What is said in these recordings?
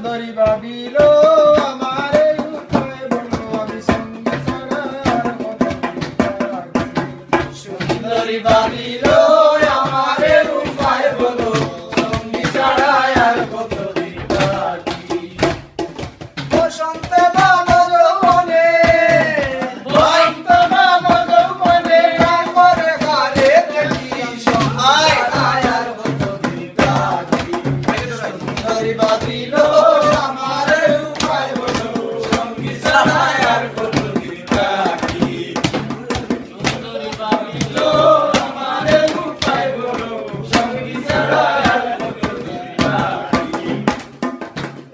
সুন্দরী ভাবিলো আমারে উপায় বলো আমি সঙ্গে ছাড়া আর কত সুন্দরী ভাবিলো আমারে উপায় বলো সঙ্গী ছাড়া আর কত বসন্ত বাবা যৌবনে বসন্ত বাবা যৌবনে গান করে গালে দেখি সহায় আর কত সুন্দরী ভাবিলো আমারে উপায় বলো সঙ্গী ছাড়া আর কত সুন্দরী ভাবিলো আমারে উপায় বলো সঙ্গী ছাড়া আর কত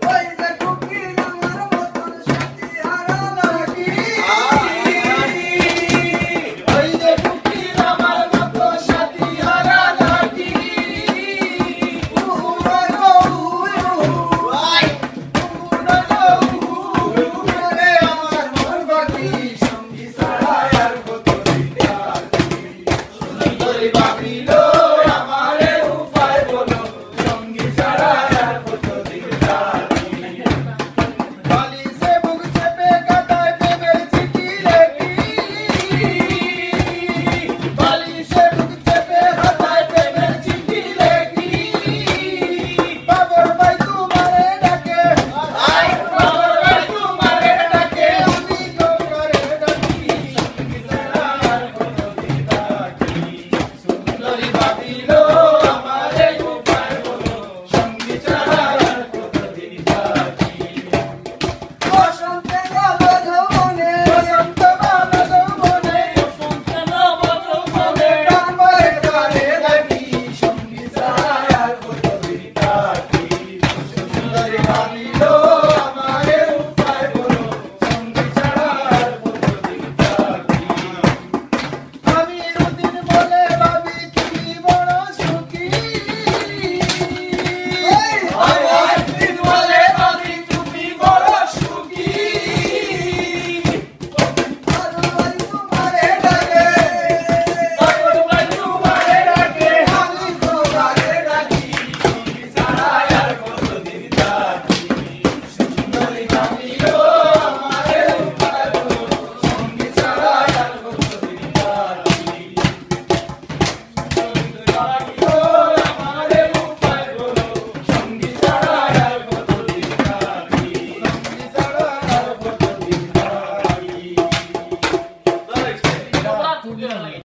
ওই যে কুকিল আমার মতন সাথী হারা লাগি ওই যে কুকিল আমার মতন সাথী হারা লাগি আমার মন বাকি সঙ্গী ছাড়া আর কত সুন্দরী ভাবিলো আমারে উপায় বলো সঙ্গী ছাড়া আর কত বালিশে বুক চেপে কাটায় প্রেমের চিঠি লেখি বালিশে বুক চেপে কাটায় প্রেমের চিঠি লেখি বাবর ভাই তোমারে ডাকে বাবর ভাই তোমারে ডাকে আমি তোমারে ডাকি সঙ্গী ছাড়া আর কত সুন্দরী ভাবিলো আমারে উপায় বলো সঙ্গী ছাড়া আর কত বসন্তে বাবা যৌবনে বসন্ত বাবা যৌবনে বসন্ত বাবা যৌবনে গান করে গালে দেখি সঙ্গী ছাড়া আর কত সুন্দরী ভাবিলো